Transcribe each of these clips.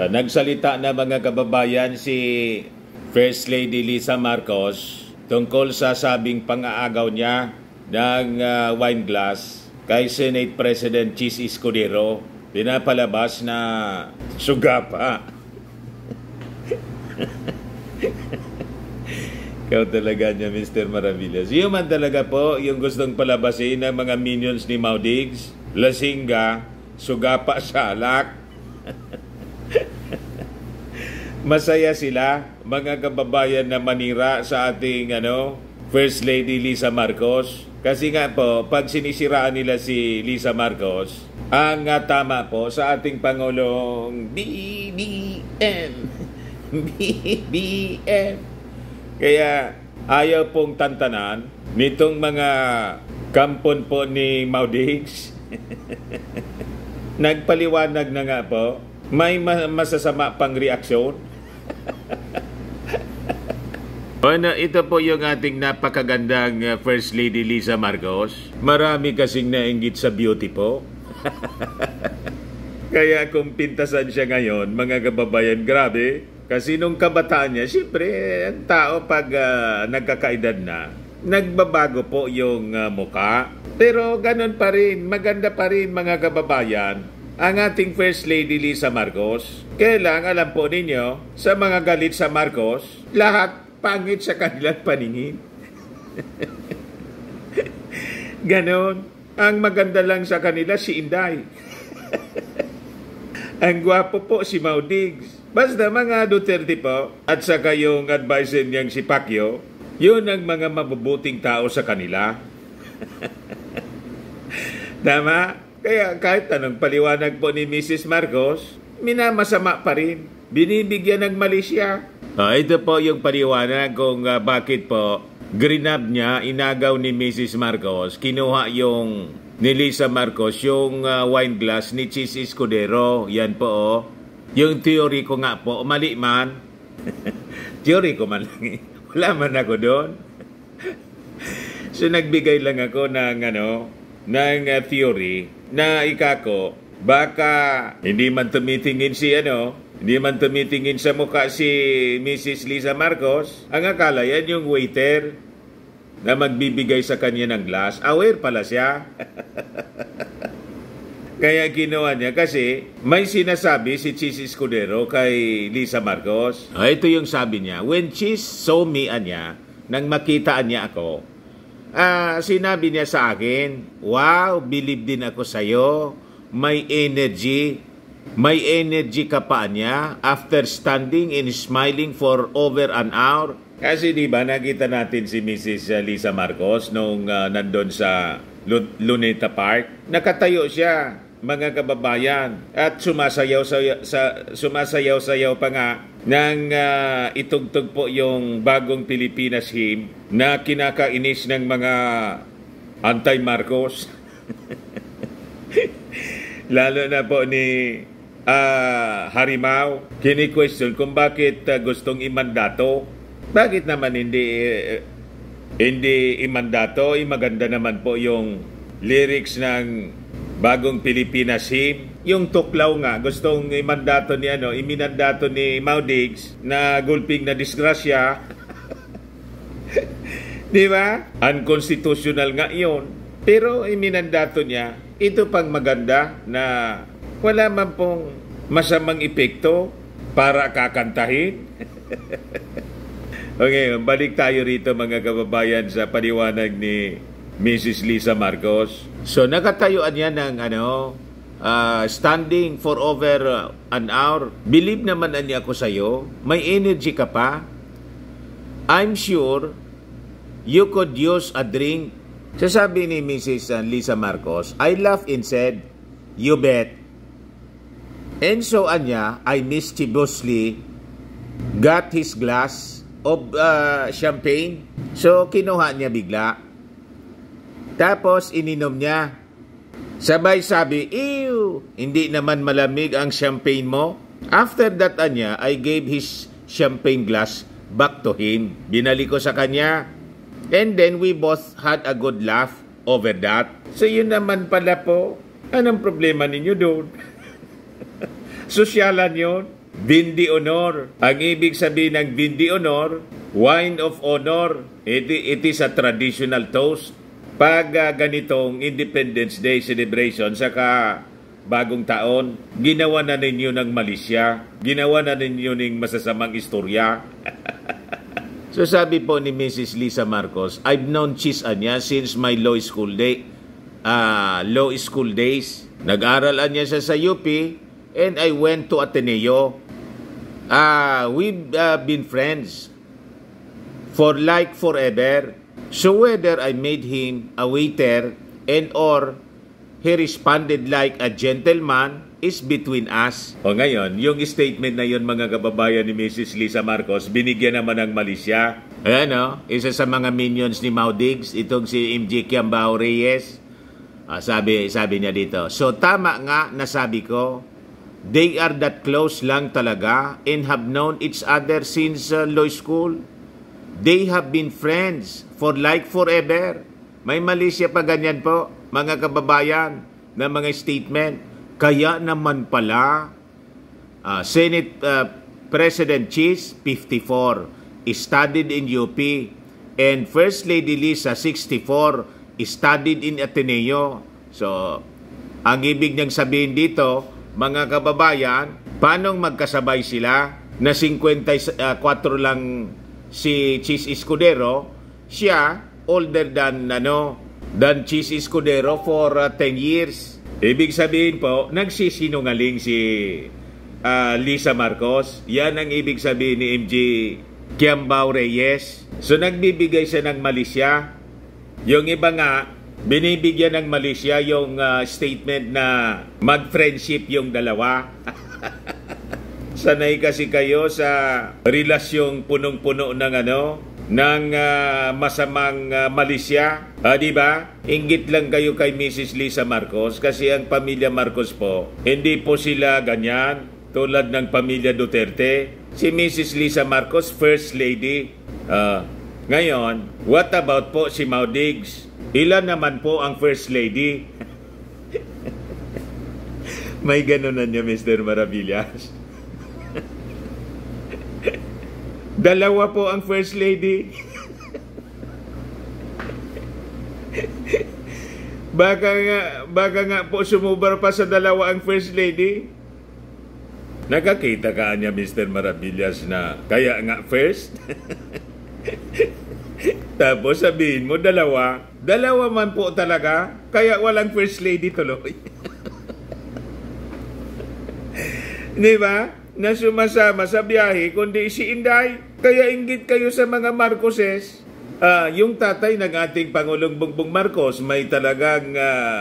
Nagsalita na mga kababayan si First Lady Lisa Marcos tungkol sa sabing pang-aagaw niya ng wine glass kay Senate President Chis Escudero. Pinapalabas na sugapa. Ikaw talaga niya, Mr. Maravillas. Yun man talaga po yung gustong palabasin ng mga minions ni Maudigs, Lasingga, sugapa sa alak. Masaya sila, mga kababayan na manira sa ating First Lady Lisa Marcos. Kasi nga po, pag sinisiraan nila si Lisa Marcos, ang tama po sa ating Pangulong BBM. BBM. Kaya ayaw pong tantanan nitong mga kampon po ni Maudigs. Nagpaliwanag na nga po, may masasama pang reaksyon. Ito po yung ating napakagandang First Lady Lisa Marcos. Marami kasing nainggit sa beauty po. Kaya kung pintasan siya ngayon, mga kababayan, grabe. Kasi nung kabataan niya, siyempre, ang tao pag nagkakaedad na, nagbabago po yung muka. Pero ganun pa rin, maganda pa rin mga kababayan, ang ating First Lady Lisa Marcos. Kailang, alam po ninyo, sa mga galit sa Marcos, lahat pangit sa kanilang paningin. Ganon. Ang maganda lang sa kanila si Inday. Ang gwapo po si Maudigs. Basta mga Duterte po at saka yung advisor niyang si Pacquiao, yun ang mga mabubuting tao sa kanila. Tama? Kaya kahit anong paliwanag po ni Mrs. Marcos, minamasama pa rin. Binibigyan ng mali siya. Ito po yung paliwanag kung bakit po grinab niya, inagaw ni Mrs. Marcos, kinuha yung ni Lisa Marcos, yung wine glass ni Chis Escudero. Yan po yung theory ko nga po, mali man. Theory ko man lang eh. Wala man ako doon. So nagbigay lang ako ng theory na ikako, baka hindi man tumitingin hindi man tumitingin sa mukha si Mrs. Lisa Marcos. Ang akala yan yung waiter na magbibigay sa kanya ng glass. Aware pala siya. Kaya ginawa niya kasi may sinasabi si Chis Escudero kay Lisa Marcos. Ito yung sabi niya. When Chis saw me, nang makitaan niya ako, sinabi niya sa akin, wow, believe din ako sa'yo. May energy. May energy ka pa niya after standing and smiling for over an hour. Kasi diba nakita natin si Mrs. Lisa Marcos nung nandun sa Luneta Park. Nakatayo siya, mga kababayan, at sumasayaw-sayaw pa nga nang itugtog po yung bagong Pilipinas hymn na kinakainis ng mga anti-Marcos. Lalo na po ni Harimau, kini-question kung bakit gustong imandato. Bakit naman hindi imandato? Maganda naman po yung lyrics ng bagong Pilipinas hymn. Yung tuklaw nga, gustong imandato iminandato ni Maudigs na gulping na disgrasya. Di ba? Unconstitutional nga yun. Pero iminandato niya, ito pang maganda na wala man pong masamang epekto para kakantahin. Okay, balik tayo rito mga kababayan sa paliwanag ni Mrs. Lisa Marcos. So nakatayuan niya ng standing for over an hour. Believe naman niya ako sa'yo. May energy ka pa. I'm sure you could use a drink. Sasabi ni Mrs. Lisa Marcos, I laughed and said, you bet. And so I mischievously got his glass of champagne. So kinuha niya bigla. Tapos ininom niya. Sabay sabi, ew, hindi naman malamig ang champagne mo. After that I gave his champagne glass back to him. Binalik ko sa kanya. And then we both had a good laugh over that. So yun naman pala po. Anong problema ninyo doon? Sosyalan yun. Vin de Honor. Ang ibig sabihin ng Vin de Honor, wine of honor. It is a traditional toast. Pag ganitong Independence Day celebration, saka bagong taon, ginawa na ninyo ng malisya. Ginawa na ninyo ng masasamang istorya. So sabi po ni Mrs. Lisa Marcos, I've known Chis Anya since my law school days. Nag-aral Anya siya sa UP and I went to Ateneo. We've been friends for like forever. So whether I made him a waiter and or he responded like a gentleman is between us. O ngayon, yung statement na yun mga kababayan ni Mrs. Lisa Marcos, binigyan naman ng malisya. Ayan o, isa sa mga minions ni Mau Diggs, itong si MJ Kiambao Reyes. Sabi niya dito, so tama nga nasabi ko, they are that close lang talaga and have known each other since law school. They have been friends for like forever. May malisya pa ganyan po, mga kababayan, na mga statement. Kaya naman pala, Senate President Chis, 54, studied in UP. And First Lady Lisa, 64, studied in Ateneo. So, ang ibig niyang sabihin dito, mga kababayan, paano magkasabay sila na 54 lang si Chis Escudero, siya older than Chis Escudero for 10 years. Ibig sabihin po, nagsisinungaling si Lisa Marcos. Yan ang ibig sabihin ni MJ Kiambao Reyes. So nagbibigay siya ng malisya. Yung iba nga, binibigyan ng malisya yung statement na mag-friendship yung dalawa. Sanay kasi kayo sa relasyong punong-puno ng masamang malisya. Di ba? Inggit lang kayo kay Mrs. Lisa Marcos kasi ang pamilya Marcos po, hindi po sila ganyan tulad ng pamilya Duterte. Si Mrs. Lisa Marcos, First Lady. Ngayon, what about po si Mau Diggs? Ilan naman po ang First Lady? May ganunan niya, Mr. Maravillas. Dalawa po ang First Lady. Baka nga po sumubar pa sa dalawa ang First Lady. Nakakita ka niya, Mr. Maravillas, na kaya nga first? Tapos sabihin mo, dalawa. Dalawa man po talaga, kaya walang First Lady tuloy. Di ba? Na sumasama sa biyahe, kundi si Inday. Kaya inggit kayo sa mga Marcoses. Yung tatay ng ating Pangulong Bongbong Marcos may talagang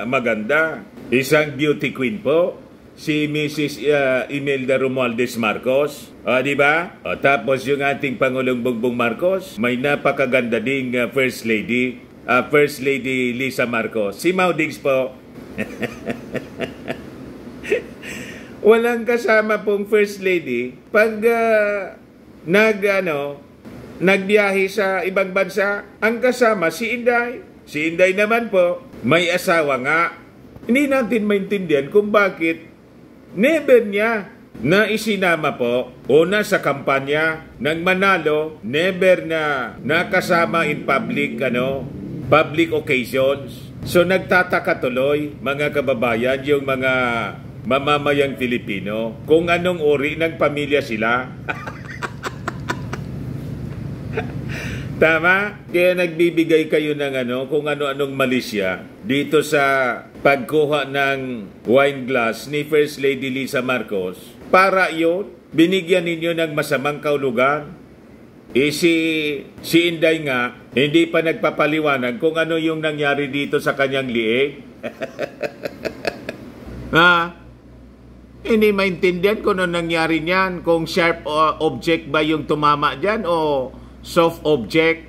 maganda. Isang beauty queen po, si Mrs. Imelda Romualdez Marcos. Di ba? Tapos yung ating Pangulong Bongbong Marcos, may napakaganda ding First Lady. First Lady Lisa Marcos. Si Mau Diggs po. Walang kasama pong First Lady pag nagbiyahe sa ibang bansa. Ang kasama si Inday. Si Inday naman po, may asawa nga. Hindi natin maintindihan kung bakit never niya na isinama po una sa kampanya ng Manalo, never na nakasama in public occasions. So nagtataka tuloy, mga kababayan, yung mga mamamayang Pilipino, kung anong uri ng pamilya sila. Tama? Kaya nagbibigay kayo ng kung ano-anong malisya dito sa pagkuha ng wine glass ni First Lady Lisa Marcos. Para yun, binigyan ninyo ng masamang kaulugan. Si Inday nga, hindi pa nagpapaliwanag kung ano yung nangyari dito sa kanyang liig. Hindi maintindihan kung ano nangyari niyan, kung sharp object ba yung tumama dyan o soft object.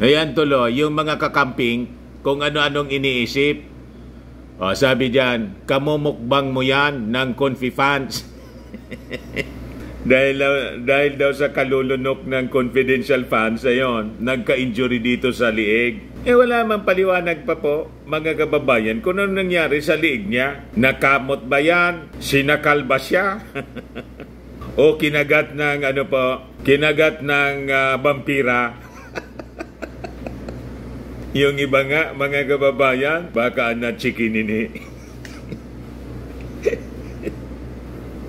Ayan tuloy, yung mga kakamping, kung ano-anong iniisip. Sabi dyan, kamumukbang mo yan ng Confi fans. dahil daw sa kalulunok ng confidential fans, ayon, nagka-injury dito sa liig. Wala man paliwanag pa po, mga kababayan, kung ano nangyari sa liig niya. Nakamot ba yan? Sinakal ba siya? O kinagat ng kinagat ng vampira. Yung iba nga, mga kababayan, baka na chikinin eh.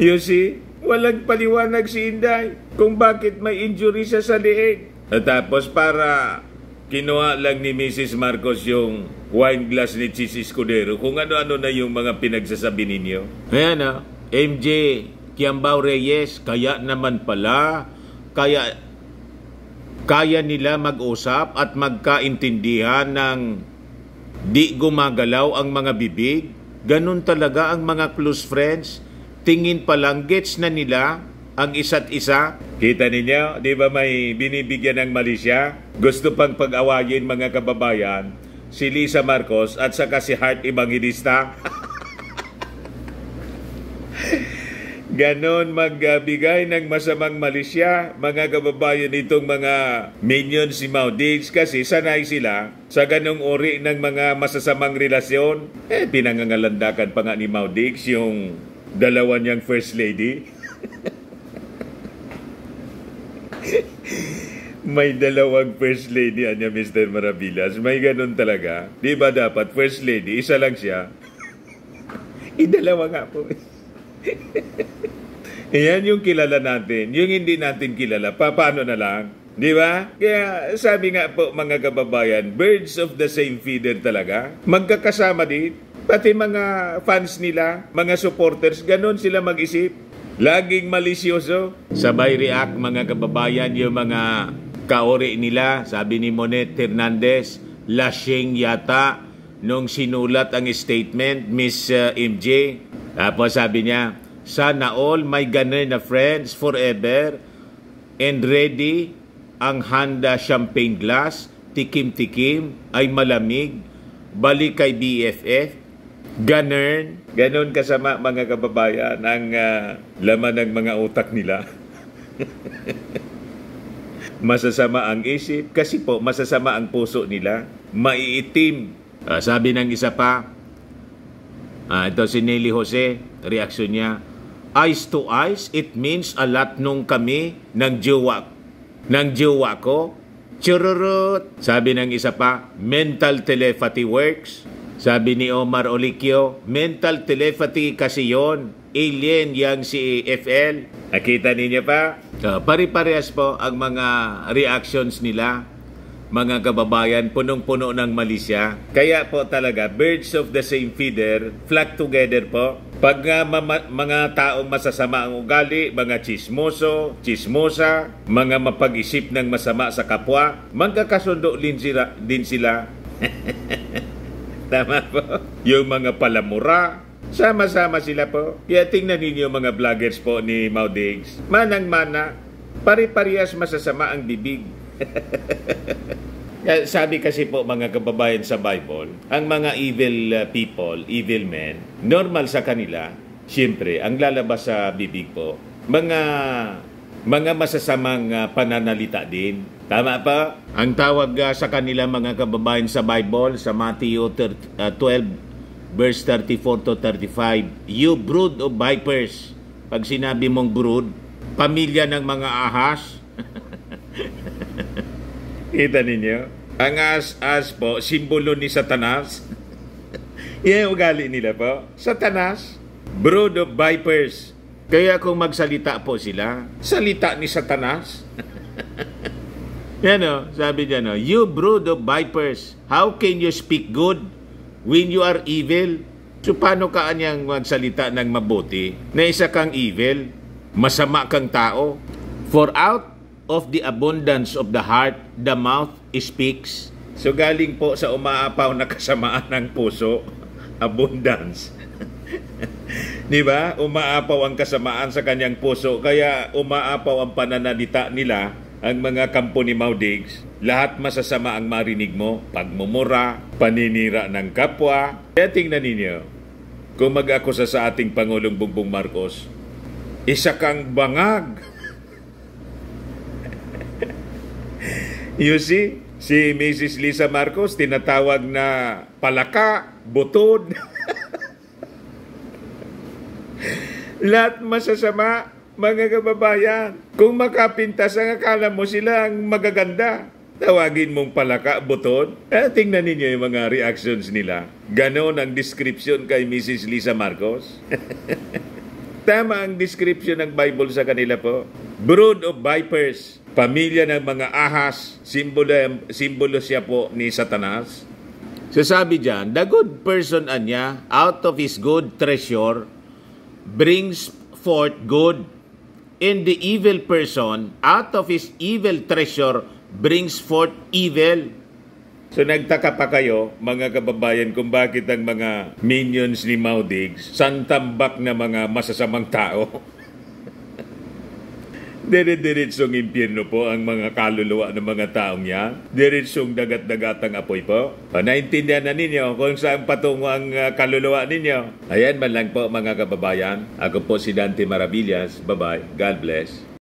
You see, walang paliwanag si Inday kung bakit may injury siya sa liig. At tapos para kinuha lang ni Mrs. Marcos yung wine glass ni Chis Escudero, kung ano-ano na yung mga pinagsasabi ninyo. Ayan MJ Kiambao Reyes, kaya naman pala, kaya nila mag-usap at magkaintindihan ng di gumagalaw ang mga bibig. Ganun talaga ang mga close friends. Tingin pa lang gets na nila ang isa't isa. Kita ninyo, di ba may binibigyan ng mali siya? Gusto pang pag-awayin mga kababayan si Lisa Marcos at saka si Heart Evangelista. Ganon magbigay ng masamang malisya, mga kababayan, itong mga minions si Maudigs, kasi sanay sila sa ganong uri ng mga masasamang relasyon. Pinangangalandakan pa nga ni Maudigs yung dalawa niyang first lady. May dalawang first lady niya, Mr. Maravillas. May ganon talaga. Di ba dapat first lady, isa lang siya? Idalawa nga po. Yan yung kilala natin. Yung hindi natin kilala, paano na lang? Di ba? Kaya sabi nga po mga kababayan, birds of the same feather talaga. Magkakasama din. Pati mga fans nila, mga supporters, ganun sila mag-isip. Laging malisyoso. Sabay react mga kababayan yung mga kaori nila. Sabi ni Monet Hernandez, lasing yata nung sinulat ang statement, Miss MJ. Tapos sabi niya, sana all may ganun na friends forever and ready ang handa champagne glass, tikim-tikim ay malamig, balik kay BFF. Ganon kasama mga kababayan ang laman ng mga utak nila. Masasama ang isip kasi po masasama ang puso nila, maiitim. Sabi ng isa pa, ito si Nelly Jose, reaksyon niya, eyes to eyes, it means a lot nung kami ng jowa ko. Chururut. Sabi ng isa pa, mental telepathy works. Sabi ni Omar Oliquio, mental telepathy kasi yon. Alien yang si FL. Nakita ninyo pa? Pari-parehas po ang mga reactions nila. Mga kababayan, punong-puno ng malisya. Kaya po talaga, birds of the same feather, flock together po. Pag mga taong masasama ang ugali, mga chismoso, chismosa, mga mapag-isip ng masama sa kapwa, magkakasundo din sila. Tama po. Yung mga palamura, sama-sama sila po. Kaya tingnan ninyo mga vloggers po ni Maudigs. Manang-mana, pari-parehas masasama ang bibig. Sabi kasi po mga kababayan sa Bible, ang mga evil people, evil men, normal sa kanila, siyempre, ang lalabas sa bibig po, mga masasamang pananalita din. Tama pa? Ang tawag sa kanila mga kababayan sa Bible, sa Matthew 12, verse 34 to 35, you brood of vipers. Pag sinabi mong brood, pamilya ng mga ahas. Kita ninyo? Ang as po, simbolo ni Satanas. Yan ang ugali nila po. Satanas, brood of vipers. Kaya kung magsalita po sila, salita ni Satanas. Yan o, sabi niya no, you brood of vipers, how can you speak good when you are evil? So paano ka anyang magsalita ng mabuti na isa kang evil, masama kang tao? For out of the abundance of the heart, the mouth speaks. So galing po sa umaapaw na kasamaan ng puso, abundance. Di ba? Umaapaw ang kasamaan sa kanyang puso, kaya umaapaw ang pananalita nila, ang mga kampo ni Maudigs. Lahat masasama ang marinig mo, pagmumura, paninira ng kapwa. Kaya tingnan ninyo, kung mag-akusa sa ating Pangulong Bongbong Marcos, isa kang bangag. You see, si Mrs. Lisa Marcos tinatawag na palaka, butod. Lahat masasama. Mga kababayan, kung makapintas ang akala mo sila ang magaganda, tawagin mong palaka, buton. Tingnan ninyo yung mga reactions nila. Ganon ang description kay Mrs. Lisa Marcos. Tama ang description ng Bible sa kanila po. Brood of vipers, pamilya ng mga ahas, simbolo siya po ni Satanas. So sabi dyan, the good person anya, out of his good treasure, brings forth good. And the evil person, out of his evil treasure, brings forth evil. So nagtaka pa kayo, mga kababayan, kung bakit ang mga minions ni Maudigs, santambak na mga masasamang tao. Dire-diretsong impyerno po ang mga kaluluwa ng mga taong yan. Diretsong dagat-dagatang apoy po. Naintindihan na ninyo kung saan patungo ang kaluluwa ninyo. Ayan man lang po mga kababayan. Ako po si Dante Maravillas. Bye-bye. God bless.